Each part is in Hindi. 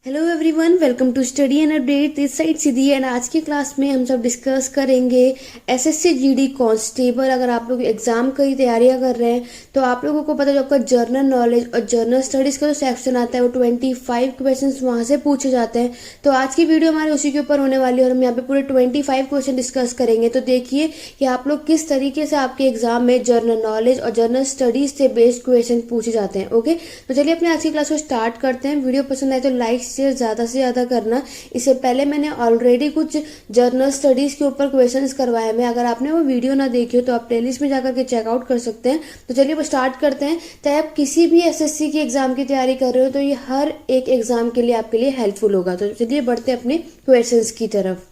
Hello everyone, welcome to study and update. This side Siddhi and आज की क्लास में हम सब डिस्कस करेंगे एसएससी जीडी कांस्टेबल। अगर आप लोग एग्जाम की तैयारियां कर रहे हैं तो आप लोगों को पता है जो आपका जनरल नॉलेज और जनरल स्टडीज का जो सेक्शन आता है वो 25 क्वेश्चन वहां से पूछे जाते हैं। तो आज की वीडियो हमारे उसी के ऊपर होने वाली है और हम यहाँ पे पूरे 25 क्वेश्चन डिस्कस करेंगे। तो देखिए कि आप लोग किस तरीके से आपके एग्जाम में जनरल नॉलेज और जनरल स्टडीज से बेस्ड क्वेश्चन पूछे जाते हैं। ओके, तो चलिए अपने आज की क्लास को स्टार्ट करते हैं। वीडियो पसंद आए तो लाइक शेयर ज़्यादा से ज़्यादा करना। इससे पहले मैंने ऑलरेडी कुछ जर्नल स्टडीज़ के ऊपर क्वेश्चंस करवाए हैं। अगर आपने वो वीडियो ना देखी हो तो आप प्लेलिस्ट में जाकर के चेकआउट कर सकते हैं। तो चलिए वो स्टार्ट करते हैं। चाहे आप किसी भी एसएससी की एग्जाम की तैयारी कर रहे हो तो ये हर एक एग्जाम के लिए आपके लिए हेल्पफुल होगा। तो चलिए बढ़ते हैं अपने क्वेश्चंस की तरफ।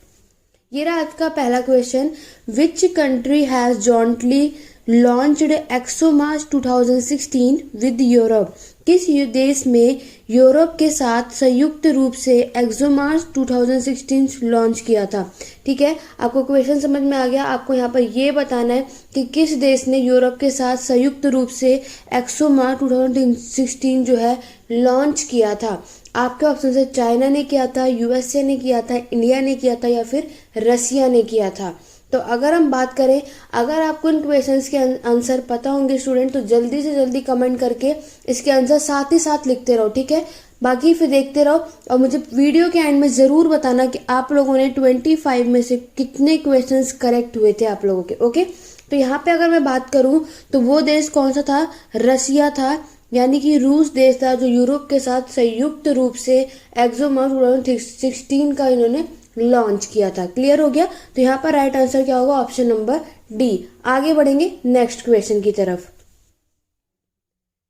ये रहा आज का पहला question. Which country has jointly launched ExoMars 2016 with Europe? किस देश में यूरोप के साथ संयुक्त रूप से एक्सोमार्स 2016 लॉन्च किया था? ठीक है, आपको क्वेश्चन समझ में आ गया। आपको यहाँ पर ये बताना है कि किस देश ने यूरोप के साथ संयुक्त रूप से एक्सोमार्स 2016 जो है लॉन्च किया था। आपके ऑप्शन से चाइना ने किया था, यूएसए ने किया था, इंडिया ने किया था या फिर रसिया ने किया था। तो अगर हम बात करें, अगर आपको इन क्वेश्चंस के आंसर पता होंगे स्टूडेंट तो जल्दी से जल्दी कमेंट करके इसके आंसर साथ ही साथ लिखते रहो। ठीक है, बाकी फिर देखते रहो और मुझे वीडियो के एंड में ज़रूर बताना कि आप लोगों ने 25 में से कितने क्वेश्चंस करेक्ट हुए थे आप लोगों के। ओके, तो यहाँ पे अगर मैं बात करूँ तो वो देश कौन सा था? रसिया था, यानी कि रूस देश था जो यूरोप के साथ संयुक्त रूप से एक्सोमार्स 2016 का इन्होंने लॉन्च किया था। क्लियर हो गया? तो यहाँ पर राइट आंसर क्या होगा? Option number D. आगे बढ़ेंगे नेक्स्ट क्वेश्चन की तरफ।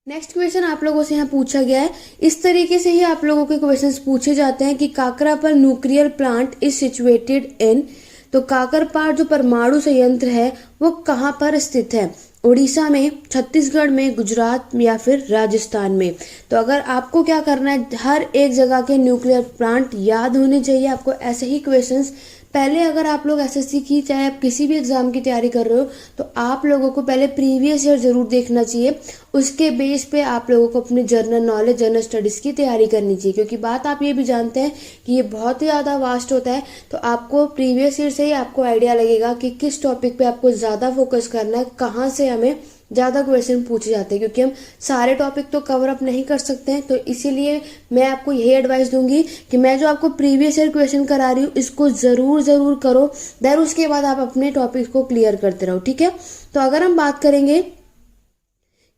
नेक्स्ट क्वेश्चन आप लोगों से यहाँ पूछा गया है। इस तरीके से ही आप लोगों के क्वेश्चंस पूछे जाते हैं कि Kakrapar nuclear plant is situated in. तो काकरपार जो परमाणु संयंत्र है वो कहाँ पर स्थित है? उड़ीसा में, छत्तीसगढ़ में, गुजरात या फिर राजस्थान में? तो अगर आपको क्या करना है, हर एक जगह के न्यूक्लियर प्लांट याद होने चाहिए आपको। ऐसे ही क्वेश्चंस पहले अगर आप लोग एसएससी की, चाहे आप किसी भी एग्जाम की तैयारी कर रहे हो तो आप लोगों को पहले प्रीवियस ईयर जरूर देखना चाहिए। उसके बेस पे आप लोगों को अपनी जनरल नॉलेज, जनरल स्टडीज की तैयारी करनी चाहिए, क्योंकि बात आप ये भी जानते हैं कि ये बहुत ही ज़्यादा वास्ट होता है। तो आपको प्रीवियस ईयर से ही आपको आइडिया लगेगा कि किस टॉपिक पे आपको ज़्यादा फोकस करना है, कहाँ से हमें ज़्यादा क्वेश्चन पूछे जाते हैं, क्योंकि हम सारे टॉपिक तो कवर अप नहीं कर सकते हैं। तो इसीलिए मैं आपको यही एडवाइस दूंगी कि मैं जो आपको प्रीवियस ईयर क्वेश्चन करा रही हूँ इसको ज़रूर करो, देन उसके बाद आप अपने टॉपिक को क्लियर करते रहो। ठीक है, तो अगर हम बात करेंगे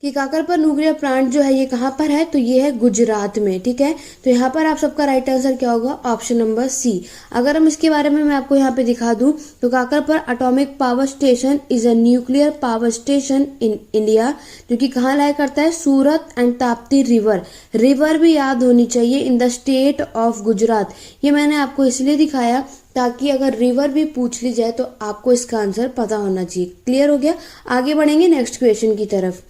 कि काकरपर न्यूक्लियर प्लांट जो है ये कहाँ पर है, तो ये है गुजरात में। ठीक है, तो यहाँ पर आप सबका राइट आंसर क्या होगा? Option number C. अगर हम इसके बारे में मैं आपको यहाँ पे दिखा दूं तो Kakrapar atomic power station is a nuclear power station in India, जो कि कहाँ लाया करता है? सूरत एंड ताप्ती रिवर भी याद होनी चाहिए, in the state of Gujarat. ये मैंने आपको इसलिए दिखाया ताकि अगर रिवर भी पूछ ली जाए तो आपको इसका आंसर पता होना चाहिए। क्लियर हो गया? आगे बढ़ेंगे नेक्स्ट क्वेश्चन की तरफ।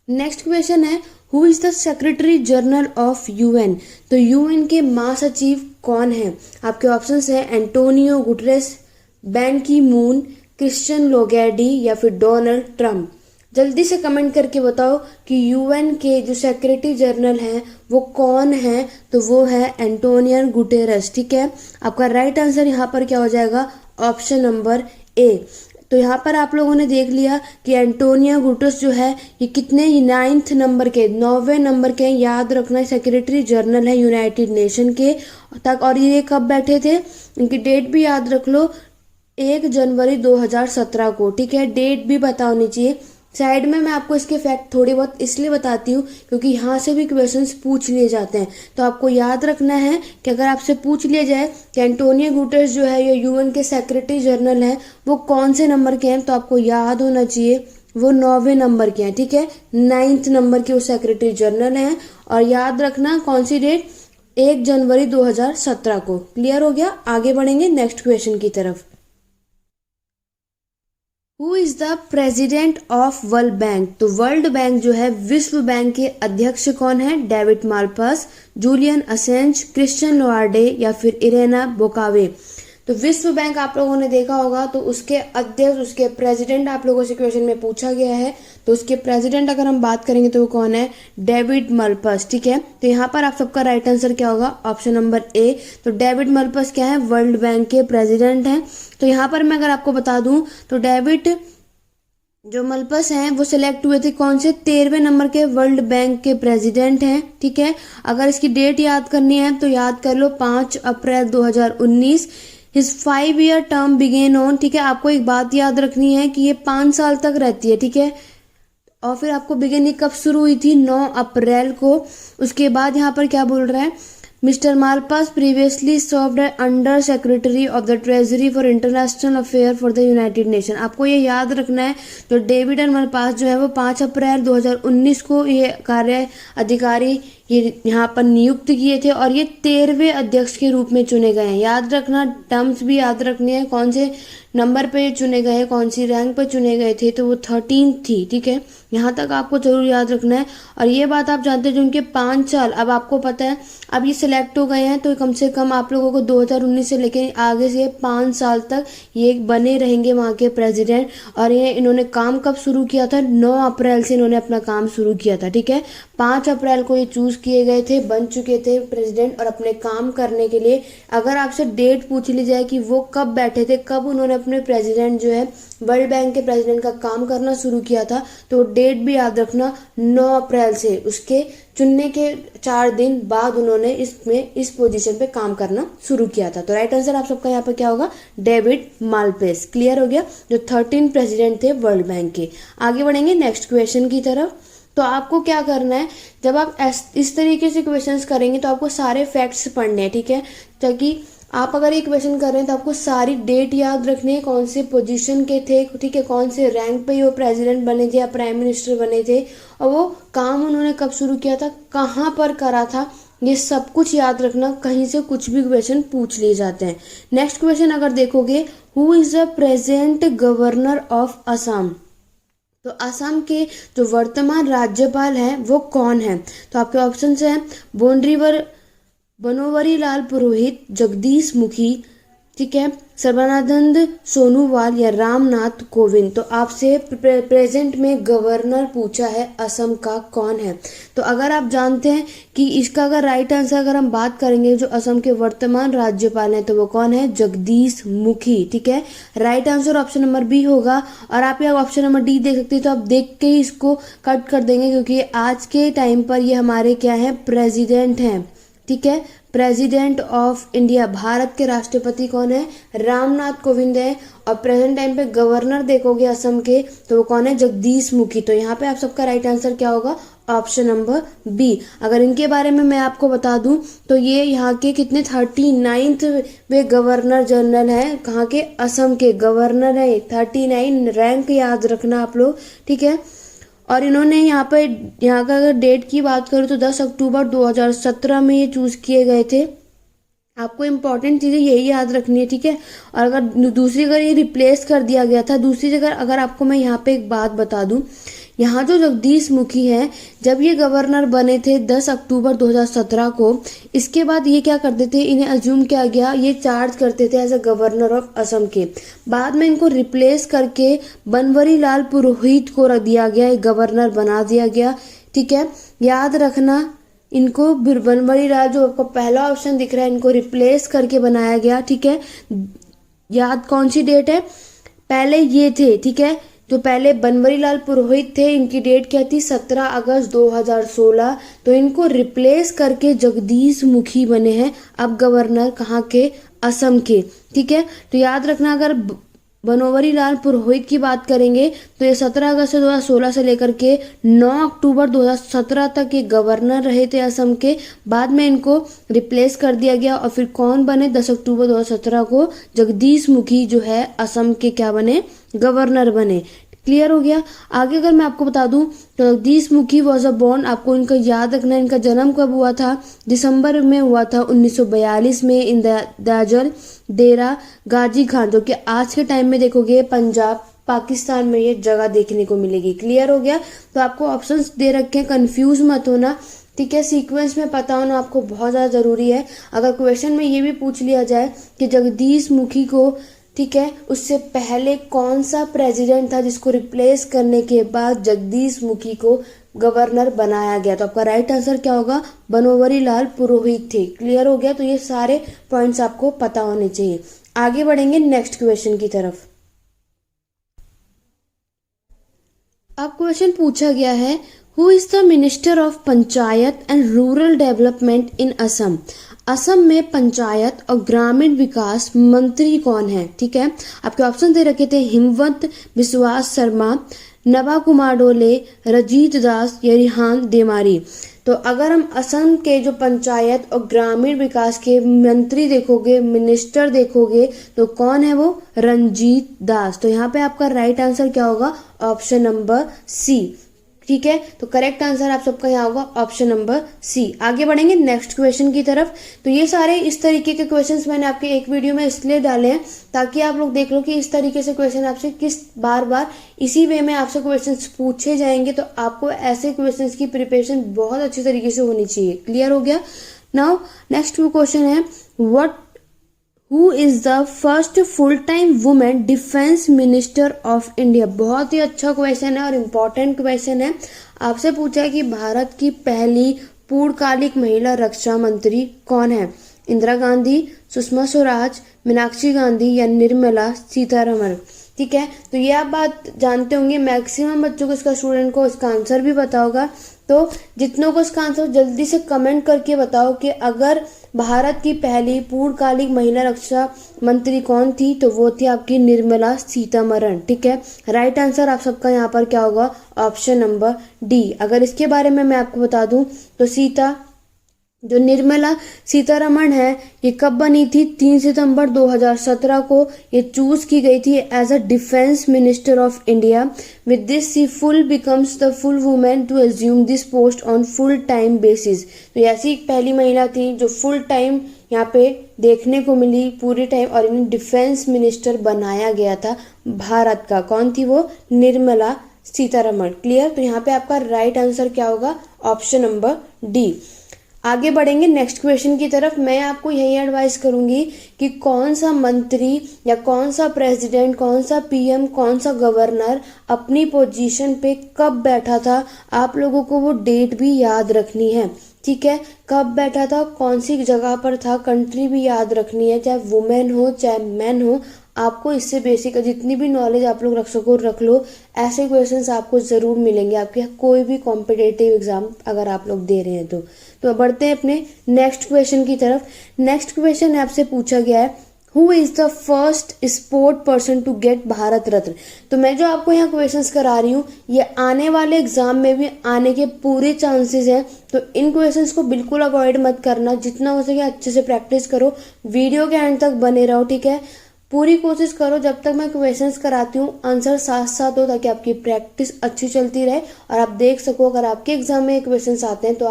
नेक्स्ट क्वेश्चन है, who is the secretary general of UN? तो यूएन के महासचिव कौन है? आपके ऑप्शंस है एंटोनियो गुटरेस, बैन की मून, क्रिश्चियन लोगैडी या फिर डोनाल्ड ट्रम्प। जल्दी से कमेंट करके बताओ कि यूएन के जो सेक्रेटरी जनरल हैं वो कौन है? तो वो है एंटोनियो गुटेरस। ठीक है, आपका राइट आंसर यहाँ पर क्या हो जाएगा? Option number A. तो यहाँ पर आप लोगों ने देख लिया कि एंटोनियो गुटेरस जो है ये कितने 9वें नंबर के, 9वें नंबर के, याद रखना, सेक्रेटरी जनरल है यूनाइटेड नेशन के तक। और ये कब बैठे थे? इनकी डेट भी याद रख लो, 1 जनवरी 2017 को। ठीक है, डेट भी पता होनी चाहिए। साइड में मैं आपको इसके फैक्ट थोड़ी बहुत इसलिए बताती हूँ क्योंकि यहाँ से भी क्वेश्चंस पूछ लिए जाते हैं। तो आपको याद रखना है कि अगर आपसे पूछ लिया जाए कि एंटोनियो गुटेरस जो है ये यूएन के सेक्रेटरी जनरल हैं, वो कौन से नंबर के हैं, तो आपको याद होना चाहिए वो 9वें नंबर के हैं। ठीक है, 9th नंबर के वो सेक्रेटरी जनरल हैं। और याद रखना कौन सी डेट? 1 जनवरी 2017 को। क्लियर हो गया? आगे बढ़ेंगे नेक्स्ट क्वेश्चन की तरफ। Who is the president of world bank? तो वर्ल्ड बैंक जो है, विश्व बैंक के अध्यक्ष कौन है? डेविड मालपास, जूलियन असेंज, क्रिश्चियन लोआर्डे या फिर इरेना बोकावे? तो विश्व बैंक आप लोगों ने देखा होगा, तो उसके अध्यक्ष, उसके प्रेसिडेंट आप लोगों से क्वेश्चन में पूछा गया है। तो उसके प्रेसिडेंट अगर हम बात करेंगे तो वो कौन है? डेविड मलपस। ठीक है, तो यहाँ पर आप सबका राइट आंसर क्या होगा? Option number A. तो डेविड मलपस क्या है? वर्ल्ड बैंक के प्रेसिडेंट हैं। तो यहाँ पर मैं अगर आपको बता दूं तो डेविड जो मलपस हैं वो सिलेक्ट हुए थे कौन से? 13वें नंबर के वर्ल्ड बैंक के प्रेसिडेंट हैं। ठीक है, अगर इसकी डेट याद करनी है तो याद कर लो 5 April 2019। His 5 year term begin on, ठीक है, आपको एक बात याद रखनी है कि ये 5 साल तक रहती है। ठीक है, और फिर आपको बिगिनिंग कब शुरू हुई थी? 9 अप्रैल को। उसके बाद यहाँ पर क्या बोल रहा है? Mister Malpass previously served under secretary of the treasury for international affair for the United nation. आपको ये याद रखना है, तो डेविड एंड मालपास जो है वो 5 अप्रैल 2019 को ये कार्य अधिकारी ये यहाँ पर नियुक्त किए थे और ये 13वें अध्यक्ष के रूप में चुने गए हैं। याद रखना, टर्म्स भी याद रखनी है, कौन से नंबर पे चुने गए, कौन सी रैंक पे चुने गए थे, तो वो 13 थी। ठीक है, यहाँ तक आपको जरूर याद रखना है। और ये बात आप जानते हैं जो उनके 5 साल, अब आपको पता है अब ये सिलेक्ट हो गए हैं, तो कम से कम आप लोगों को 2019 से लेकर आगे से 5 साल तक ये बने रहेंगे वहाँ के प्रेसिडेंट। और ये इन्होंने काम कब शुरू किया था? 9 अप्रैल से इन्होंने अपना काम शुरू किया था। ठीक है, 5 अप्रैल को ये चूज किए गए थे, बन चुके थे प्रेसिडेंट और अपने काम करने के लिए। अगर आपसे डेट पूछ ली जाए कि वो कब बैठे थे, कब उन्होंने अपने प्रेसिडेंट जो है वर्ल्ड बैंक के प्रेसिडेंट का काम करना शुरू किया था, तो डेट भी याद रखना 9 अप्रैल से। उसके चुनने के 4 दिन बाद उन्होंने इस पोजीशन पे काम करना शुरू किया था। तो राइट आंसर आप सबका यहाँ पर क्या होगा? डेविड मालपेस। क्लियर हो गया, जो 13 प्रेसिडेंट थे वर्ल्ड बैंक के। आगे बढ़ेंगे नेक्स्ट क्वेश्चन की तरफ। तो आपको क्या करना है, जब आप इस तरीके से क्वेश्चंस करेंगे तो आपको सारे फैक्ट्स पढ़ने हैं। ठीक है, ताकि आप अगर ये क्वेश्चन कर रहे हैं तो आपको सारी डेट याद रखनी है, कौन से पोजीशन के थे, ठीक है, कौन से रैंक पे वो प्रेसिडेंट बने थे या प्राइम मिनिस्टर बने थे, और वो काम उन्होंने कब शुरू किया था, कहाँ पर करा था, ये सब कुछ याद रखना। कहीं से कुछ भी क्वेश्चन पूछ लिए जाते हैं। नेक्स्ट क्वेश्चन अगर देखोगे, who is the present governor of Assam? तो असम के जो वर्तमान राज्यपाल हैं वो कौन है? तो आपके ऑप्शन हैं बनोवरी लाल पुरोहित, जगदीश मुखी, ठीक है, सर्बानंद सोनोवाल या रामनाथ कोविंद। तो आपसे प्रेजेंट में गवर्नर पूछा है असम का कौन है। तो अगर आप जानते हैं कि इसका अगर राइट आंसर अगर हम बात करेंगे, जो असम के वर्तमान राज्यपाल हैं तो वो कौन है? जगदीश मुखी। ठीक है, right answer option number B होगा। और आप यहाँ ऑप्शन नंबर डी देख सकते हैं, तो आप देख के ही इसको कट कर देंगे, क्योंकि आज के टाइम पर ये हमारे क्या है? प्रेसिडेंट हैं। ठीक है, प्रेसिडेंट ऑफ इंडिया, भारत के राष्ट्रपति कौन है? रामनाथ कोविंद है। और प्रेजेंट टाइम पे गवर्नर देखोगे असम के तो वो कौन है? जगदीश मुखी। तो यहाँ पे आप सबका राइट आंसर क्या होगा? Option number B. अगर इनके बारे में मैं आपको बता दूं तो ये यहाँ के कितने 39वें वे गवर्नर जनरल हैं। कहाँ के? असम के गवर्नर है। 39 रैंक याद रखना आप लोग। ठीक है, और इन्होंने यहाँ का अगर डेट की बात करूँ तो 10 अक्टूबर 2017 में ये चूज किए गए थे। आपको इम्पोर्टेंट चीजें यही याद रखनी है। ठीक है, और अगर ये रिप्लेस कर दिया गया था दूसरी जगह, अगर आपको मैं यहाँ पे एक बात बता दूं, यहाँ जो जगदीश मुखी हैं, जब ये गवर्नर बने थे 10 अक्टूबर 2017 को, इसके बाद ये क्या करते थे, इन्हें अज्यूम किया गया, ये चार्ज करते थे as a governor of Assam के। बाद में इनको रिप्लेस करके बनवारी लाल पुरोहित को रख दिया गया, गवर्नर बना दिया गया। ठीक है, याद रखना इनको बनवारी लाल, जो आपको पहला ऑप्शन दिख रहा है, इनको रिप्लेस करके बनाया गया। ठीक है, याद कौन सी डेट है? पहले ये थे, ठीक है, जो पहले बनवारी लाल पुरोहित थे, इनकी डेट क्या थी? 17 अगस्त 2016। तो इनको रिप्लेस करके जगदीश मुखी बने हैं अब गवर्नर, कहाँ के? असम के। ठीक है, तो याद रखना, अगर बनवारी लाल पुरोहित की बात करेंगे तो ये 17 अगस्त 2016 से लेकर के 9 अक्टूबर 2017 तक ये गवर्नर रहे थे असम के। बाद में इनको रिप्लेस कर दिया गया और फिर कौन बने? 10 अक्टूबर 2017 को जगदीश मुखी जो है असम के क्या बने? गवर्नर बने। क्लियर हो गया। आगे अगर मैं आपको बता दूं तो Jagdish Mukhi was a born, आपको इनका याद रखना, इनका जन्म कब हुआ था? दिसंबर में हुआ था 1942 में इन दाजल डेरा गाजी खान, जो कि आज के टाइम में देखोगे पंजाब पाकिस्तान में ये जगह देखने को मिलेगी। क्लियर हो गया। तो आपको ऑप्शंस दे रखे हैं, कंफ्यूज मत होना। ठीक है, सीक्वेंस में पता होना आपको बहुत ज़्यादा ज़रूरी है। अगर क्वेश्चन में ये भी पूछ लिया जाए कि जगदीश मुखी को, ठीक है, उससे पहले कौन सा प्रेसिडेंट था जिसको रिप्लेस करने के बाद जगदीश मुखी को गवर्नर बनाया गया, तो आपका राइट आंसर क्या होगा, बनोवरी लाल पुरोहित थे। क्लियर हो गया। तो ये सारे पॉइंट्स आपको पता होने चाहिए। आगे बढ़ेंगे नेक्स्ट क्वेश्चन की तरफ। अब क्वेश्चन पूछा गया है, who is the minister of panchayat and rural development in Assam. Assam में पंचायत और ग्रामीण विकास मंत्री कौन है। ठीक है, आपके ऑप्शन दे रखे थे हिमवंत बिस्वास शर्मा, नवा कुमार डोले, रजीत दास या रिहान देमारी। तो अगर हम असम के जो पंचायत और ग्रामीण विकास के मंत्री देखोगे, मिनिस्टर देखोगे, तो कौन है वो, रंजीत दास। तो यहाँ पे आपका राइट आंसर क्या होगा, ऑप्शन नंबर सी। ठीक है, तो करेक्ट आंसर आप सबका यहाँ होगा ऑप्शन नंबर सी। आगे बढ़ेंगे नेक्स्ट क्वेश्चन की तरफ। तो ये सारे इस तरीके के क्वेश्चंस मैंने आपके एक वीडियो में इसलिए डाले हैं ताकि आप लोग देख लो कि इस तरीके से क्वेश्चन आपसे किस बार बार इसी वे में आपसे क्वेश्चंस पूछे जाएंगे। तो आपको ऐसे क्वेश्चंस की प्रिपरेशन बहुत अच्छी तरीके से होनी चाहिए। क्लियर हो गया। नाउ नेक्स्ट क्वेश्चन है, what who is the first full time women defence minister of India. बहुत ही अच्छा क्वेश्चन है और इम्पोर्टेंट क्वेश्चन है। आपसे पूछा है कि भारत की पहली पूर्णकालिक महिला रक्षा मंत्री कौन है। इंदिरा गांधी, सुषमा स्वराज, मीनाक्षी गांधी या निर्मला सीतारमण। ठीक है, तो ये आप बात जानते होंगे, मैक्सिमम बच्चों को, इसका स्टूडेंट को इसका आंसर भी पता होगा। तो जितनों को इसका आंसर जल्दी से कमेंट करके बताओ कि अगर भारत की पहली पूर्णकालिक महिला रक्षा मंत्री कौन थी, तो वो थी आपकी निर्मला सीतारमण। ठीक है, राइट आंसर आप सबका यहाँ पर क्या होगा, ऑप्शन नंबर डी। अगर इसके बारे में मैं आपको बता दूं तो जो निर्मला सीतारमण है, ये कब बनी थी, 3 सितंबर 2017 को ये चूज की गई थी as a defence minister of India. With this she full becomes the full women to assume this post on full time basis. तो ऐसी एक पहली महिला थी जो फुल टाइम यहाँ पे देखने को मिली पूरी टाइम, और इन्हें डिफेंस मिनिस्टर बनाया गया था भारत का। कौन थी वो, निर्मला सीतारमण। क्लियर। तो यहाँ पे आपका राइट आंसर क्या होगा, ऑप्शन नंबर डी। आगे बढ़ेंगे नेक्स्ट क्वेश्चन की तरफ। मैं आपको यही एडवाइस करूंगी कि कौन सा मंत्री या कौन सा प्रेसिडेंट, कौन सा पीएम, कौन सा गवर्नर अपनी पोजीशन पे कब बैठा था, आप लोगों को वो डेट भी याद रखनी है। ठीक है, कब बैठा था, कौन सी जगह पर था, कंट्री भी याद रखनी है, चाहे वुमेन हो चाहे मैन हो। आपको इससे बेसिक जितनी भी नॉलेज आप लोग रख सको रख लो। ऐसे क्वेश्चंस आपको जरूर मिलेंगे आपके कोई भी कॉम्पिटेटिव एग्जाम अगर आप लोग दे रहे हैं तो बढ़ते हैं अपने नेक्स्ट क्वेश्चन की तरफ। नेक्स्ट क्वेश्चन आपसे पूछा गया है, who is the first sport person to get Bharat Ratna. तो मैं जो आपको यहाँ क्वेश्चंस करा रही हूँ, ये आने वाले एग्जाम में भी आने के पूरे चांसेस हैं। तो इन क्वेश्चंस को बिल्कुल अवॉइड मत करना, जितना हो सके अच्छे से प्रैक्टिस करो, वीडियो के एंड तक बने रहो। ठीक है, पूरी कोशिश करो जब तक मैं क्वेश्चंस कराती हूँ आंसर साथ साथ हो, ताकि आपकी प्रैक्टिस अच्छी चलती रहे और आप देख सको अगर आपके एग्जाम में क्वेश्चंस आते हैं तो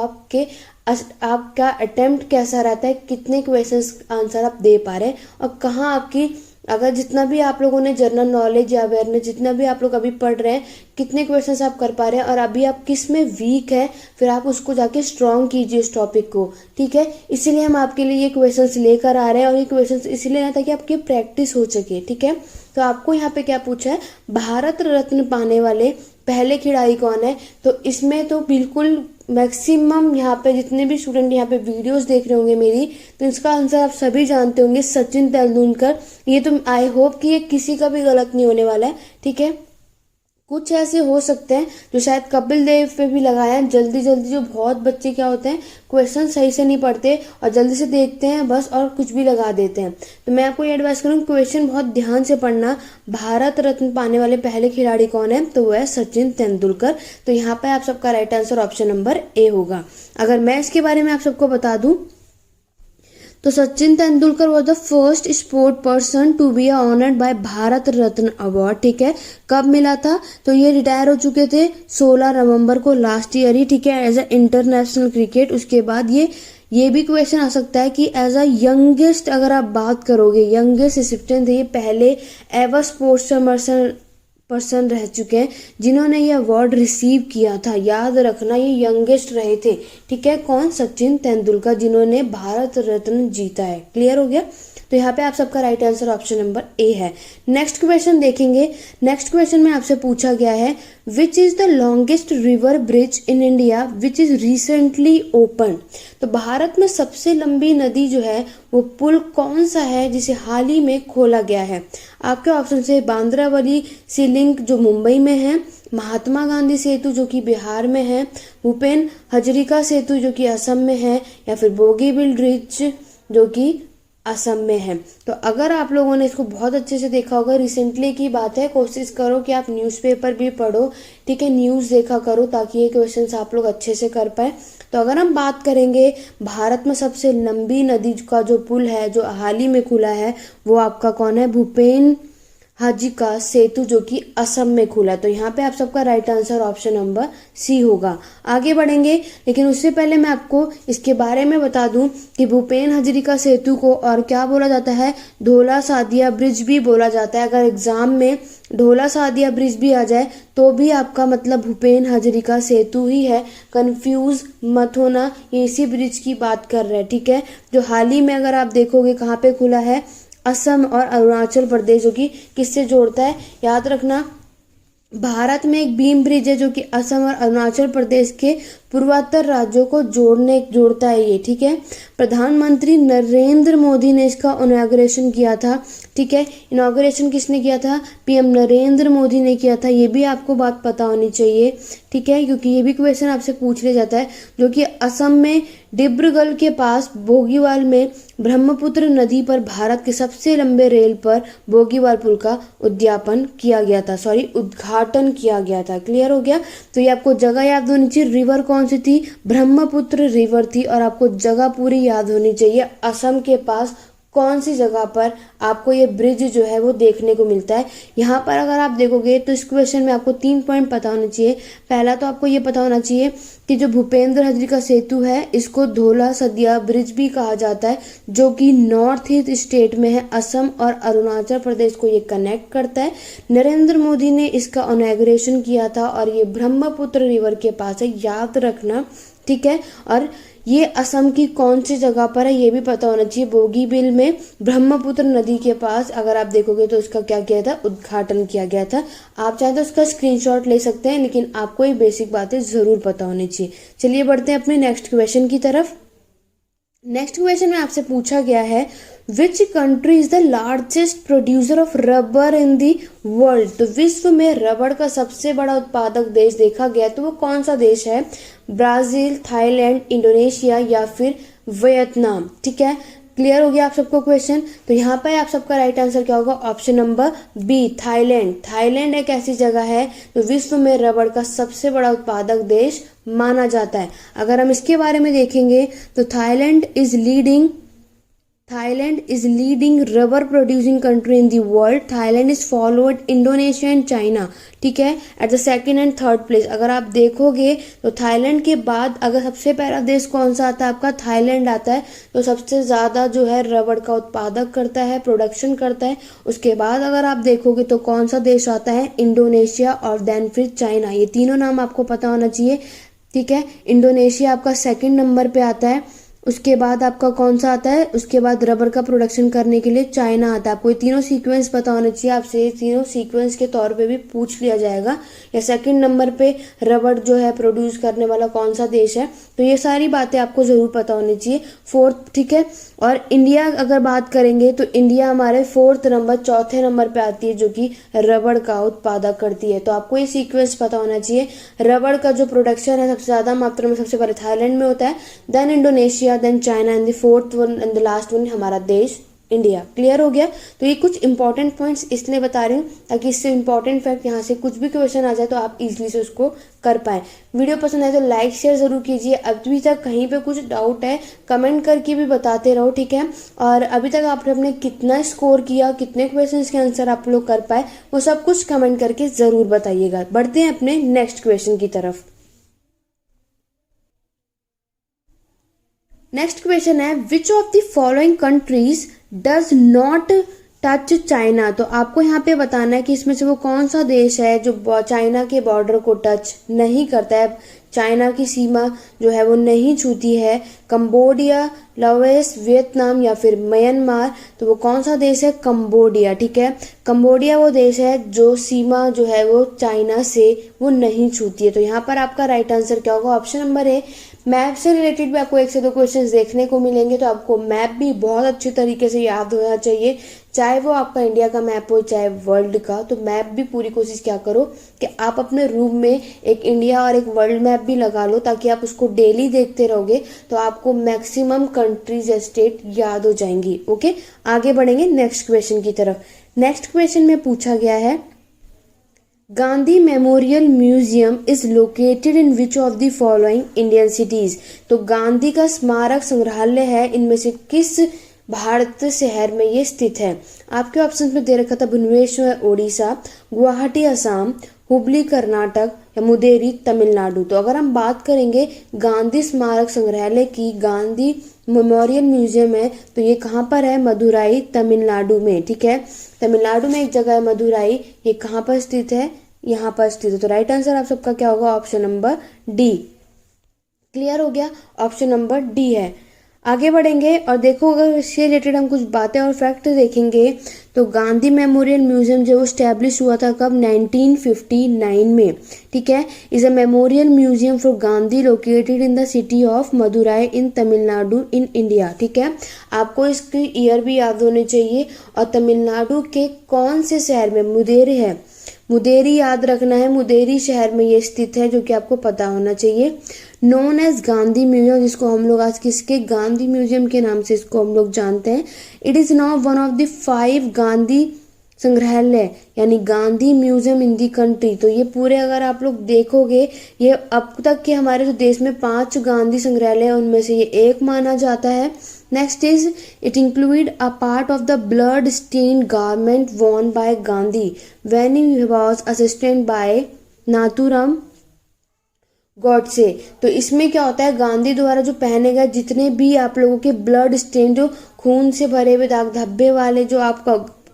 आपका अटेम्प्ट कैसा रहता है, कितने क्वेश्चंस आंसर आप दे पा रहे हैं, और कहाँ आपकी, अगर जितना भी आप लोगों ने जनरल नॉलेज या अवेयरनेस जितना भी आप लोग अभी पढ़ रहे हैं, कितने क्वेश्चंस आप कर पा रहे हैं और अभी आप किस में वीक है, फिर आप उसको जाके स्ट्रॉन्ग कीजिए इस टॉपिक को। ठीक है, इसीलिए हम आपके लिए ये क्वेश्चंस लेकर आ रहे हैं, और ये क्वेश्चंस इसीलिए ना ताकि आपकी प्रैक्टिस हो सके। ठीक है, तो आपको यहाँ पे क्या पूछा है, भारत रत्न पाने वाले पहले खिलाड़ी कौन है। तो इसमें तो बिल्कुल मैक्सिमम यहाँ पे जितने भी स्टूडेंट यहाँ पे वीडियोस देख रहे होंगे मेरी, तो इसका आंसर आप सभी जानते होंगे, सचिन तेंदुलकर। ये तो आई होप कि ये किसी का भी गलत नहीं होने वाला है। ठीक है, कुछ ऐसे हो सकते हैं जो शायद कपिल देव पे भी लगाया है, जल्दी जो बहुत बच्चे क्या होते हैं, क्वेश्चन सही से नहीं पढ़ते और जल्दी से देखते हैं बस और कुछ भी लगा देते हैं। तो मैं आपको ये एडवाइस करूँगी क्वेश्चन बहुत ध्यान से पढ़ना। भारत रत्न पाने वाले पहले खिलाड़ी कौन है, तो वो है सचिन तेंदुलकर। तो यहाँ पे आप सबका right answer option number A होगा। अगर मैं इसके बारे में आप सबको बता दूं तो Sachin Tendulkar was the first sport person to be honoured by Bharat Ratna award. ठीक है, कब मिला था, तो ये रिटायर हो चुके थे 16 नवंबर को लास्ट ईयर ही। ठीक है, एज अ इंटरनेशनल क्रिकेट। उसके बाद ये भी क्वेश्चन आ सकता है कि एज अ यंगेस्ट अगर आप बात करोगे, यंगेस्ट रिसिप्टेंट थे, ये पहले एवर स्पोर्ट्स पर्सन पर्सन रह चुके हैं जिन्होंने ये अवार्ड रिसीव किया था। याद रखना ये यंगेस्ट रहे थे, ठीक है। कौन? सचिन तेंदुलकर, जिन्होंने भारत रत्न जीता है। क्लियर हो गया? तो यहाँ पे आप सबका right answer option number A है। नेक्स्ट क्वेश्चन देखेंगे। नेक्स्ट क्वेश्चन में आपसे पूछा गया है which is the longest river bridge in India which is recently open. तो भारत में सबसे लंबी नदी जो है वो पुल कौन सा है जिसे हाल ही में खोला गया है? आपके ऑप्शन से बांद्रावली सी लिंक जो मुंबई में है, महात्मा गांधी सेतु जो कि बिहार में है, भूपेन हजरिका सेतु जो कि असम में है, या फिर बोगीबिल ब्रिज जो कि असम में है। तो अगर आप लोगों ने इसको बहुत अच्छे से देखा होगा, रिसेंटली की बात है, कोशिश करो कि आप न्यूज़पेपर भी पढ़ो, ठीक है, न्यूज़ देखा करो ताकि ये क्वेश्चंस आप लोग अच्छे से कर पाए। तो अगर हम बात करेंगे भारत में सबसे लंबी नदी का जो पुल है जो हाल ही में खुला है वो आपका कौन है? भूपेन हजरिका सेतु जो कि असम में खुला। तो यहाँ पे आप सबका right answer option number C होगा। आगे बढ़ेंगे, लेकिन उससे पहले मैं आपको इसके बारे में बता दूं कि भूपेन हजरिका सेतु को और क्या बोला जाता है? ढोला सादिया ब्रिज भी बोला जाता है। अगर एग्जाम में ढोला सादिया ब्रिज भी आ जाए तो भी आपका मतलब भूपेन हजरिका सेतु ही है। कंफ्यूज मत होना, ये इसी ब्रिज की बात कर रहे हैं, ठीक है, जो हाल ही में अगर आप देखोगे कहाँ पे खुला है? असम और अरुणाचल प्रदेश, जो कि किससे जोड़ता है? याद रखना, भारत में एक बीम ब्रिज है जो कि असम और अरुणाचल प्रदेश के पूर्वोत्तर राज्यों को जोड़ता है ये, ठीक है। प्रधानमंत्री नरेंद्र मोदी ने इसका इनॉग्रेशन किया था, ठीक है। इनॉग्रेशन किसने किया था? पीएम नरेंद्र मोदी ने किया था। ये भी आपको बात पता होनी चाहिए, ठीक है, क्योंकि ये भी क्वेश्चन आपसे पूछ लिया जाता है। जो कि असम में डिब्रूगढ़ के पास बोगीवाल में ब्रह्मपुत्र नदी पर भारत के सबसे लंबे रेल पर बोगीवाल पुल का उद्घाटन किया गया था। क्लियर हो गया? तो ये आपको जगह याद होनी चाहिए। रिवर कौन सी थी? ब्रह्मपुत्र रिवर थी। और आपको जगह पूरी याद होनी चाहिए, असम के पास कौन सी जगह पर आपको ये ब्रिज जो है वो देखने को मिलता है। यहाँ पर अगर आप देखोगे तो इस क्वेश्चन में आपको 3 पॉइंट पता होने चाहिए। पहला तो आपको ये पता होना चाहिए कि जो भूपेंद्र हजरिका सेतु है इसको ढोला सदिया ब्रिज भी कहा जाता है, जो कि नॉर्थ ईस्ट स्टेट में है, असम और अरुणाचल प्रदेश को ये कनेक्ट करता है। नरेंद्र मोदी ने इसका इनॉग्रेशन किया था और ये ब्रह्मपुत्र रिवर के पास है, याद रखना, ठीक है। और ये असम की कौन सी जगह पर है ये भी पता होना चाहिए। बोगीबिल में ब्रह्मपुत्र नदी के पास अगर आप देखोगे तो इसका क्या किया था? उद्घाटन किया गया था। आप चाहे तो उसका स्क्रीनशॉट ले सकते हैं, लेकिन आपको ये बेसिक बातें जरूर पता होनी चाहिए। चलिए बढ़ते हैं अपने नेक्स्ट क्वेश्चन की तरफ। नेक्स्ट क्वेश्चन में आपसे पूछा गया है which country is the largest producer of rubber in the world. तो विश्व में रबड़ का सबसे बड़ा उत्पादक देश देखा गया तो वो कौन सा देश है? ब्राजील, थाईलैंड, इंडोनेशिया या फिर वियतनाम, ठीक है। क्लियर हो गया आप सबको क्वेश्चन? तो यहाँ पे आप सबका राइट आंसर क्या होगा? Option number B, Thailand. Thailand एक ऐसी जगह है जो विश्व में रबड़ का सबसे बड़ा उत्पादक देश माना जाता है। अगर हम इसके बारे में देखेंगे तो Thailand is leading rubber producing country in the world. Thailand is followed Indonesia and China, ठीक है, at the second and third place. अगर आप देखोगे तो थाईलैंड के बाद अगर सबसे पहला देश कौन सा आता है? आपका थाईलैंड आता है, तो सबसे ज्यादा जो है रबड़ का उत्पादक करता है, प्रोडक्शन करता है। उसके बाद अगर आप देखोगे तो कौन सा देश आता है? इंडोनेशिया और देन फिर चाइना। ये तीनों नाम आपको पता होना चाहिए, ठीक है। इंडोनेशिया आपका सेकंड नंबर पे आता है, उसके बाद आपका कौन सा आता है? उसके बाद रबर का प्रोडक्शन करने के लिए चाइना आता है। आपको ये तीनों सीक्वेंस पता होना चाहिए। आपसे ये तीनों सीक्वेंस के तौर पे भी पूछ लिया जाएगा, या सेकंड नंबर पे रबर जो है प्रोड्यूस करने वाला कौन सा देश है। तो ये सारी बातें आपको जरूर पता होनी चाहिए। फोर्थ, ठीक है। और इंडिया अगर बात करेंगे तो इंडिया हमारे चौथे नंबर पे आती है जो कि रबड़ का उत्पादक करती है। तो आपको ये सीक्वेंस पता होना चाहिए। रबड़ का जो प्रोडक्शन है सबसे ज्यादा मात्रा में सबसे पहले थाईलैंड में होता है, then Indonesia, then China and the fourth one and the last one हमारा देश इंडिया। क्लियर हो गया? तो ये कुछ इंपॉर्टेंट पॉइंट्स इसलिए बता रही हूँ ताकि इससे इंपॉर्टेंट फैक्ट यहाँ से कुछ भी क्वेश्चन आ जाए तो आप इजीली से उसको कर पाए। वीडियो पसंद आए तो लाइक शेयर जरूर कीजिए। अभी तक कहीं पे कुछ डाउट है कमेंट करके भी बताते रहो, ठीक है। और अभी तक आपने अपने कितना स्कोर किया, कितने क्वेश्चन के आंसर आप लोग कर पाए, वो सब कुछ कमेंट करके जरूर बताइएगा। बढ़ते हैं अपने नेक्स्ट क्वेश्चन की तरफ। नेक्स्ट क्वेश्चन है which of the following countries does not touch China. तो आपको यहाँ पे बताना है कि इसमें से वो कौन सा देश है जो चाइना के बॉर्डर को टच नहीं करता है, चाइना की सीमा जो है वो नहीं छूती है। कंबोडिया, लाओस, वियतनाम या फिर म्यांमार। तो वो कौन सा देश है? कंबोडिया। ठीक है, कंबोडिया वो देश है जो सीमा जो है वो चाइना से वो नहीं छूती है। तो यहाँ पर आपका राइट आंसर क्या होगा? Option number A. मैप से रिलेटेड भी आपको 1 से 2 क्वेश्चंस देखने को मिलेंगे, तो आपको मैप भी बहुत अच्छी तरीके से याद होना चाहिए, चाहे वो आपका इंडिया का मैप हो चाहे वर्ल्ड का। तो मैप भी पूरी कोशिश क्या करो कि आप अपने रूम में एक इंडिया और एक वर्ल्ड मैप भी लगा लो, ताकि आप उसको डेली देखते रहोगे तो आपको मैक्सिमम कंट्रीज या स्टेट याद हो जाएंगी। ओके, आगे बढ़ेंगे नेक्स्ट क्वेश्चन की तरफ। नेक्स्ट क्वेश्चन में पूछा गया है, Gandhi memorial museum is located in which of the following Indian cities. तो गांधी का स्मारक संग्रहालय है इनमें से किस भारत शहर में ये स्थित है? आपके ऑप्शन में दे रखा था भुवनेश्वर ओडिशा, गुवाहाटी असम, हुबली कर्नाटक या मुदेरी तमिलनाडु। तो अगर हम बात करेंगे गांधी स्मारक संग्रहालय की, गांधी मेमोरियल म्यूजियम है, तो ये कहाँ पर है? मदुराई तमिलनाडु में। ठीक है, तमिलनाडु में एक जगह है मदुराई, ये कहाँ पर स्थित है? यहाँ पर स्थित है। तो राइट आंसर आप सबका क्या होगा? Option number D. क्लियर हो गया? ऑप्शन नंबर डी है। आगे बढ़ेंगे और देखो, अगर इससे रिलेटेड हम कुछ बातें और फैक्ट देखेंगे तो गांधी मेमोरियल म्यूजियम जो स्टैब्लिश हुआ था कब? 1959 में। ठीक है, is a memorial museum for Gandhi located in the city of Madurai in Tamil Nadu in India. ठीक है, आपको इसकी ईयर भी याद होने चाहिए, और तमिलनाडु के कौन से शहर में? मुदेरी है, मुदेरी याद रखना है, मुदेरी शहर में ये स्थित है, जो कि आपको पता होना चाहिए। नोन एज गांधी म्यूजियम, जिसको हम लोग आज किसके? गांधी म्यूजियम के नाम से इसको हम लोग जानते हैं। It is now one of the 5 Gandhi संग्रहालय यानी Gandhi museum in the country. तो ये पूरे अगर आप लोग देखोगे, ये अब तक के हमारे जो देश में 5 गांधी संग्रहालय है उनमें से ये एक माना जाता है। Next is it include a part of the blood stain garment worn by Gandhi when he was assistant by Nathuram Godse. तो इसमें क्या होता है? गांधी द्वारा जो पहने गए जितने भी आप लोगों के ब्लड स्टेन, जो खून से भरे हुए दाग धब्बे वाले जो आप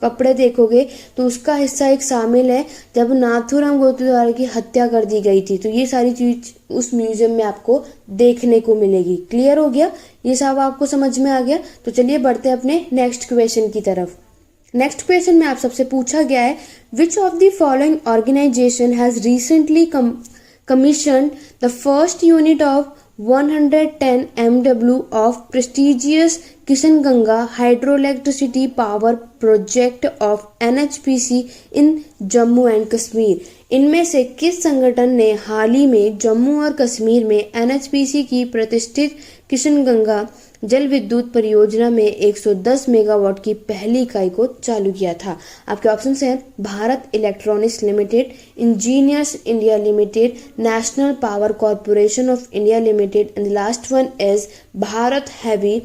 कपड़े देखोगे, तो उसका हिस्सा एक शामिल है जब नाथूराम गोडसे द्वारा की हत्या कर दी गई थी। तो ये सारी चीज उस म्यूजियम में आपको देखने को मिलेगी। क्लियर हो गया? ये सब आपको समझ में आ गया? तो चलिए बढ़ते हैं अपने नेक्स्ट क्वेश्चन की तरफ। नेक्स्ट क्वेश्चन में आप सबसे पूछा गया है, which of the following organisation has recently commissioned the first unit of 110 MW of prestigious Kishanganga hydroelectricity power project of NHPC in Jammu and Kashmir। इनमें से किस संगठन ने हाल ही में जम्मू और कश्मीर में NHPC की प्रतिष्ठित किशनगंगा जल विद्युत परियोजना में 110 मेगावाट की पहली इकाई को चालू किया था? आपके ऑप्शंस हैं Bharat electronics limited, engineers India limited, national power corporation of India limited, and last one is Bharat heavy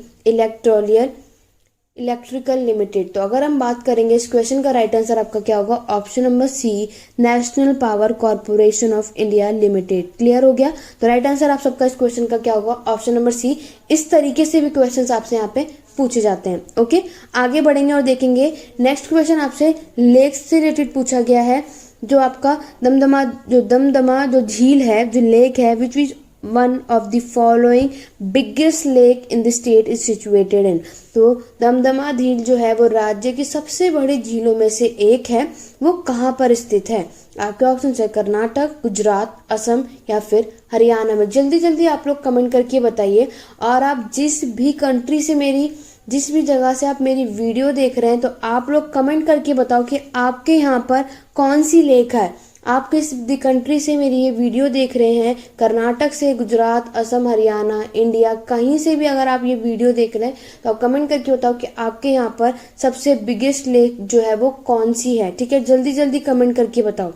electrical limited. तो अगर हम बात करेंगे इस क्वेश्चन का राइट आंसर आपका क्या होगा? Option number C, national power corporation of India limited. Clear हो गया? तो राइट आंसर आप सबका इस क्वेश्चन का क्या होगा? Option number C. इस तरीके से भी क्वेश्चन आपसे यहाँ पे पूछे जाते हैं। ओके, आगे बढ़ेंगे और देखेंगे नेक्स्ट क्वेश्चन आपसे लेक्स से रिलेटेड पूछा गया है, जो आपका दमदमा जो झील है, जो लेक है, which is one of the following biggest lake in the state is situated in. तो दमदमा झील जो है वो राज्य की सबसे बड़ी झीलों में से एक है, वो कहाँ पर स्थित है? आपके ऑप्शन है कर्नाटक, गुजरात, असम या फिर हरियाणा में। जल्दी जल्दी आप लोग कमेंट करके बताइए, और आप जिस भी जगह से आप मेरी वीडियो देख रहे हैं, तो आप लोग कमेंट करके बताओ कि आपके यहाँ पर कौन सी लेक है। आप किस कंट्री से मेरी ये वीडियो देख रहे हैं? कर्नाटक से, गुजरात, असम, हरियाणा, इंडिया, कहीं से भी अगर आप ये वीडियो देख रहे हैं तो आप कमेंट करके बताओ कि आपके यहाँ पर सबसे बिगेस्ट लेक जो है वो कौन सी है। ठीक है, जल्दी जल्दी कमेंट करके बताओ।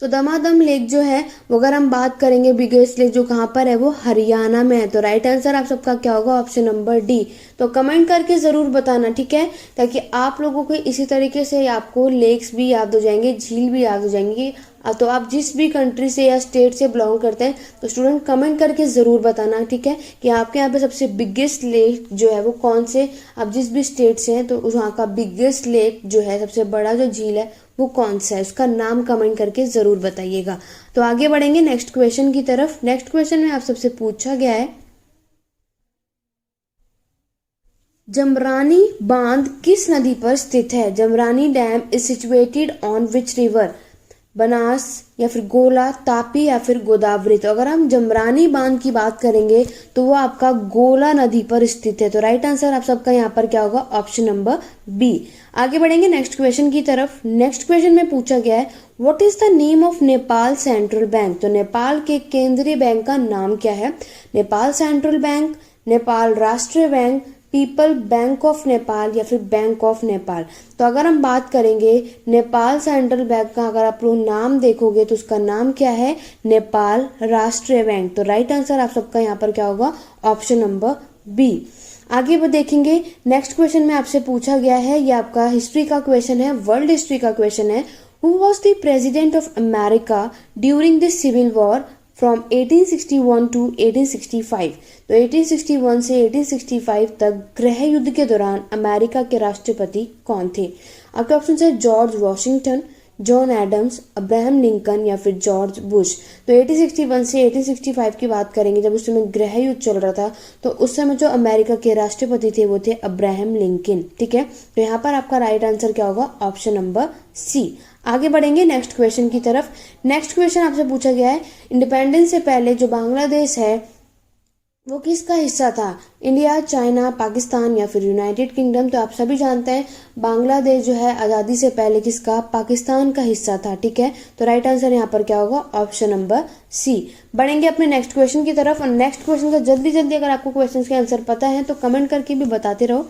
तो दमादम लेक जो है वो अगर हम बात करेंगे बिगेस्ट लेक जो कहाँ पर है, वो हरियाणा में है। तो राइट आंसर आप सबका क्या होगा? Option number D. तो कमेंट करके ज़रूर बताना, ठीक है, ताकि आप लोगों को इसी तरीके से आपको लेक्स भी याद हो जाएंगे, झील भी याद हो जाएंगी, तो आप जिस भी कंट्री से या स्टेट से बिलोंग करते हैं तो स्टूडेंट कमेंट करके ज़रूर बताना, ठीक है, कि आपके यहाँ पे सबसे बिगेस्ट लेक जो है वो कौन से, आप जिस भी स्टेट से हैं तो वहाँ का बिगेस्ट लेक जो है, सबसे बड़ा जो झील है वो कौन सा है, उसका नाम कमेंट करके ज़रूर बताइएगा। तो आगे बढ़ेंगे नेक्स्ट क्वेश्चन की तरफ। नेक्स्ट क्वेश्चन में आप सबसे पूछा गया है, जमरानी बांध किस नदी पर स्थित है? Jamrani dam is situated on which river? Banas या फिर गोला, तापी या फिर गोदावरी? तो अगर हम जमरानी बांध की बात करेंगे तो वो आपका गोला नदी पर स्थित है। तो राइट आंसर आप सबका यहाँ पर क्या होगा? Option number B. आगे बढ़ेंगे नेक्स्ट क्वेश्चन की तरफ। नेक्स्ट क्वेश्चन में पूछा गया है, what is the name of Nepal central bank? तो नेपाल के केंद्रीय बैंक का नाम क्या है? नेपाल सेंट्रल बैंक, नेपाल राष्ट्रीय bank, people bank of Nepal या फिर बैंक ऑफ नेपाल? तो अगर हम बात करेंगे नेपाल सेंट्रल बैंक का, अगर आप लोग नाम देखोगे तो उसका नाम क्या है? नेपाल राष्ट्रीय बैंक। तो राइट आंसर आप सबका यहाँ पर क्या होगा? Option number B. आगे वो देखेंगे नेक्स्ट क्वेश्चन में आपसे पूछा गया है, ये आपका हिस्ट्री का क्वेश्चन है, वर्ल्ड हिस्ट्री का क्वेश्चन है। Who was the president of America during the civil war from 1861 to 1865? तो 1861 से 1865 तक गृह युद्ध के दौरान अमेरिका के राष्ट्रपति कौन थे? आपके ऑप्शन है George Washington, John Adams, Abraham Lincoln या फिर जॉर्ज बुश। तो 1861 से 1865 की बात करेंगे, जब उस समय गृह युद्ध चल रहा था तो उस समय जो अमेरिका के राष्ट्रपति थे वो थे अब्राहम लिंकन, ठीक है। तो यहाँ पर आपका राइट आंसर क्या होगा? Option number C. आगे बढ़ेंगे नेक्स्ट क्वेश्चन की तरफ। नेक्स्ट क्वेश्चन आपसे पूछा गया है, इंडिपेंडेंस से पहले जो बांग्लादेश है वो किसका हिस्सा था? इंडिया, चाइना, पाकिस्तान या फिर यूनाइटेड किंगडम? तो आप सभी जानते हैं बांग्लादेश जो है आज़ादी से पहले किसका? पाकिस्तान का हिस्सा था, ठीक है। तो राइट आंसर यहाँ पर क्या होगा? Option number C. बढ़ेंगे अपने नेक्स्ट क्वेश्चन की तरफ। और नेक्स्ट क्वेश्चन का जल्दी जल्दी अगर आपको क्वेश्चन के आंसर पता है तो कमेंट करके भी बताते रहो,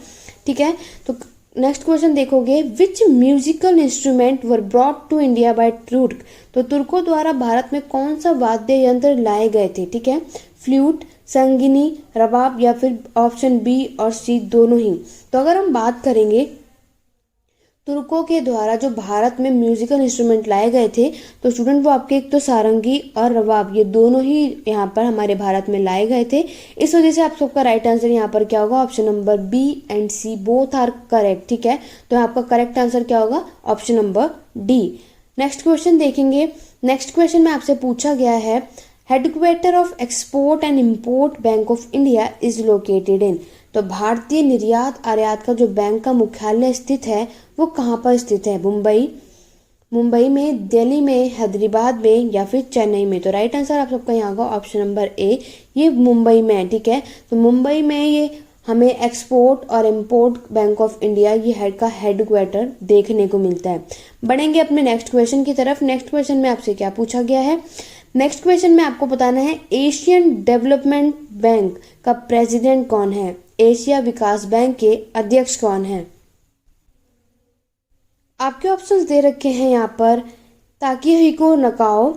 ठीक है। तो नेक्स्ट क्वेश्चन देखोगे, which musical instrument were brought to India by Turk? तो तुर्कों द्वारा भारत में कौन सा वाद्य यंत्र लाए गए थे, ठीक है। फ्लूट, संगिनी, रबाब या फिर ऑप्शन बी और सी दोनों ही? तो अगर हम बात करेंगे तुर्कों के द्वारा जो भारत में म्यूजिकल इंस्ट्रूमेंट लाए गए थे तो स्टूडेंट वो आपके एक तो सारंगी और रबाब, ये दोनों ही यहाँ पर हमारे भारत में लाए गए थे। इस वजह से आप सबका राइट आंसर यहाँ पर क्या होगा? Option number B and C both are correct, ठीक है। तो आपका करेक्ट आंसर क्या होगा? Option number D. Next question देखेंगे। नेक्स्ट क्वेश्चन में आपसे पूछा गया है, headquarter of export and import bank of India is located in? तो भारतीय निर्यात आयात का जो बैंक का मुख्यालय स्थित है वो कहाँ पर स्थित है? मुंबई में, दिल्ली में, हैदराबाद में या फिर चेन्नई में? तो राइट आंसर आप सबका यहाँ होगा ऑप्शन नंबर ए, ये मुंबई में है, ठीक है। तो मुंबई में ये हमें एक्सपोर्ट और इम्पोर्ट बैंक ऑफ इंडिया ये हेड का हेडक्वार्टर देखने को मिलता है। बढ़ेंगे अपने नेक्स्ट क्वेश्चन की तरफ। नेक्स्ट क्वेश्चन में आपसे क्या पूछा गया है? नेक्स्ट क्वेश्चन में आपको बताना है, एशियन डेवलपमेंट बैंक का प्रेसिडेंट कौन है? एशिया विकास बैंक के अध्यक्ष कौन है? आपके ऑप्शंस दे रखे हैं यहाँ पर, ताकिहिको नकाओ,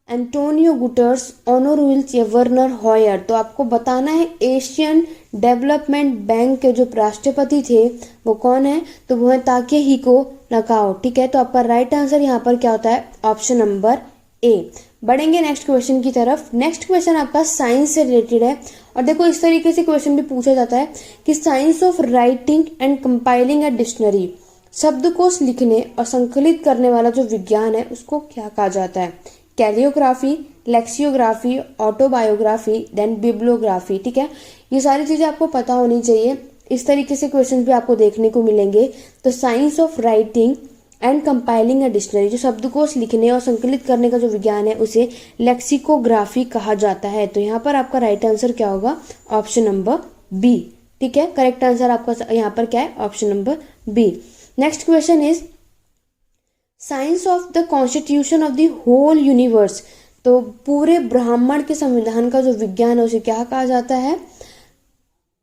एंटोनियो गुटर्स, ओनो रुइल्स या वर्नर हॉयर। तो आपको बताना है एशियन डेवलपमेंट बैंक के जो राष्ट्रपति थे वो कौन है? तो वो है ताकिहिको नकाओ, ठीक है। तो आपका राइट आंसर यहाँ पर क्या होता है? Option number A. बढ़ेंगे नेक्स्ट क्वेश्चन की तरफ। नेक्स्ट क्वेश्चन आपका साइंस से रिलेटेड है और देखो इस तरीके से क्वेश्चन भी पूछा जाता है कि science of writing and compiling a dictionary, शब्दकोश लिखने और संकलित करने वाला जो विज्ञान है उसको क्या कहा जाता है? कैलियोग्राफी, लेक्सियोग्राफी, ऑटोबायोग्राफी, देन बिब्लियोग्राफी, ठीक है। ये सारी चीजें आपको पता होनी चाहिए। इस तरीके से क्वेश्चन भी आपको देखने को मिलेंगे। तो science of writing and compiling a dictionary, जो शब्दकोश लिखने और संकलित करने का जो विज्ञान है उसे लेक्सिकोग्राफी कहा जाता है। तो यहाँ पर आपका राइट आंसर क्या होगा? ऑप्शन नंबर बी, ठीक है। करेक्ट आंसर आपका यहाँ पर क्या है? Option number B. Next question is science of the constitution of the whole universe. तो पूरे ब्रह्मांड के संविधान का जो विज्ञान है उसे क्या कहा जाता है?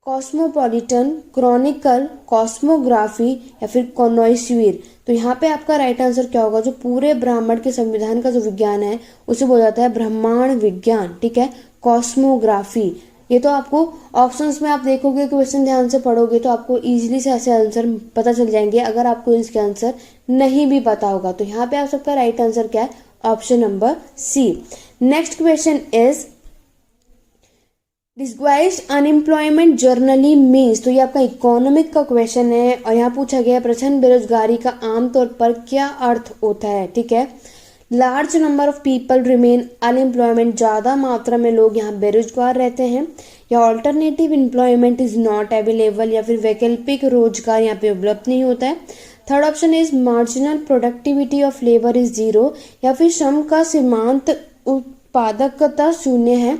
कॉस्मोपॉलिटन, क्रॉनिकल, कॉस्मोग्राफी या फिर कॉनोइस्फीयर। तो यहाँ पे आपका राइट आंसर क्या होगा? जो पूरे ब्रह्मांड के संविधान का जो विज्ञान है उसे बोला जाता है ब्रह्मांड विज्ञान, ठीक है, कॉस्मोग्राफी। ये तो आपको ऑप्शंस में आप देखोगे, क्वेश्चन ध्यान से पढ़ोगे तो आपको इजीली से ऐसे आंसर पता चल जाएंगे। अगर आपको इसके आंसर नहीं भी पता होगा तो यहाँ पे आप सबका राइट आंसर क्या है? Option number C. Next question is disguised unemployment generally means, तो ये आपका इकोनॉमिक का क्वेश्चन है और यहाँ पूछा गया है प्रचंड बेरोजगारी का आमतौर पर क्या अर्थ होता है। ठीक है, large number of people remain unemployment, ज़्यादा मात्रा में लोग यहाँ बेरोजगार रहते हैं, या alternative employment is not available, या फिर वैकल्पिक रोजगार यहाँ पे उपलब्ध नहीं होता है। Third option is marginal productivity of labour is zero, या फिर श्रम का सीमांत उत्पादकता शून्य है।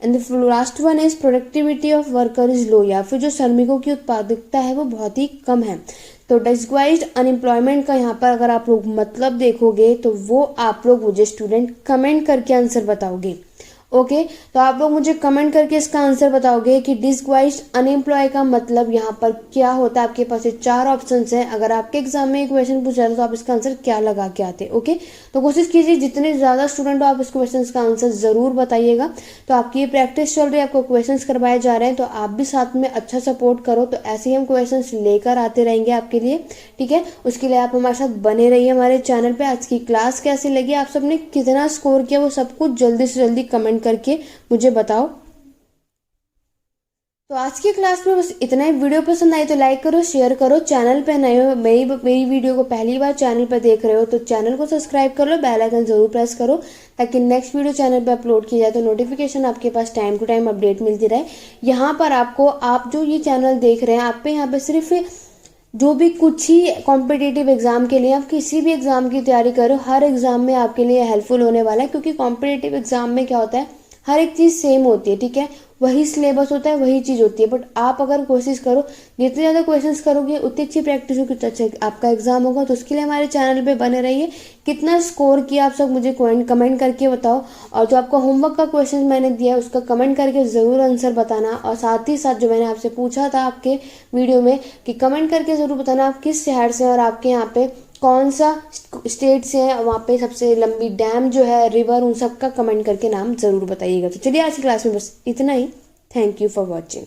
And the last one is productivity of worker is low, या फिर जो श्रमिकों की उत्पादकता है वो बहुत ही कम है। तो डिस्ग्वाइज्ड अनएम्प्लॉयमेंट का यहाँ पर अगर आप लोग मतलब देखोगे तो वो आप लोग मुझे स्टूडेंट कमेंट करके आंसर बताओगे। ओके, तो आप लोग मुझे कमेंट करके इसका आंसर बताओगे कि डिस्ग्वाइज्ड अनएम्प्लॉय का मतलब यहाँ पर क्या होता है। आपके पास ये 4 ऑप्शंस हैं, अगर आपके एग्जाम में क्वेश्चन पूछा जाता तो आप इसका आंसर क्या लगा के आते। ओके, तो कोशिश कीजिए जितने ज़्यादा स्टूडेंट हो आप इस क्वेश्चन का आंसर ज़रूर बताइएगा। तो आपकी ये प्रैक्टिस चल रही है, आपको क्वेश्चन करवाए जा रहे हैं, तो आप भी साथ में अच्छा सपोर्ट करो। तो ऐसे ही हम क्वेश्चन लेकर आते रहेंगे आपके लिए। ठीक है, उसके लिए आप हमारे साथ बने रहिए हमारे चैनल पर। आज की क्लास कैसी लगी, आप सबने कितना स्कोर किया, वो सब कुछ जल्दी से जल्दी कमेंट करके मुझे बताओ। तो आज की क्लास में बस इतना ही। वीडियो पसंद आई तो लाइक करो, शेयर करो। चैनल पे नए हो, मेरी वीडियो को पहली बार चैनल पर देख रहे हो तो चैनल को सब्सक्राइब कर लो, बेल आइकन जरूर प्रेस करो ताकि नेक्स्ट वीडियो चैनल पे अपलोड की जाए तो नोटिफिकेशन आपके पास टाइम टू टाइम अपडेट मिलती रहे। यहाँ पर आपको, आप जो ये चैनल देख रहे हैं, आप पे यहाँ पे सिर्फ जो भी कुछ ही कॉम्पिटिटिव एग्जाम के लिए, आप किसी भी एग्जाम की तैयारी करो, हर एग्जाम में आपके लिए हेल्पफुल होने वाला है। क्योंकि कॉम्पिटिटिव एग्जाम में क्या होता है, हर एक चीज़ सेम होती है। ठीक है, वही सिलेबस होता है, वही चीज़ होती है। बट आप अगर कोशिश करो, जितने ज़्यादा क्वेश्चंस करोगे उतनी अच्छी प्रैक्टिस होगी, तो अच्छा आपका एग्जाम होगा। तो उसके लिए हमारे चैनल पे बने रहिए। कितना स्कोर किया आप सब मुझे कमेंट करके बताओ, और जो आपका होमवर्क का क्वेश्चन मैंने दिया है उसका कमेंट करके ज़रूर आंसर बताना। और साथ ही साथ जो मैंने आपसे पूछा था आपके वीडियो में कि कमेंट करके ज़रूर बताना आप किस शहर से हैं और आपके यहाँ पे कौन सा स्टेट से है, वहाँ पे सबसे लंबी डैम जो है, रिवर, उन सब का कमेंट करके नाम ज़रूर बताइएगा। तो चलिए आज की क्लास में बस इतना ही। Thank you for watching.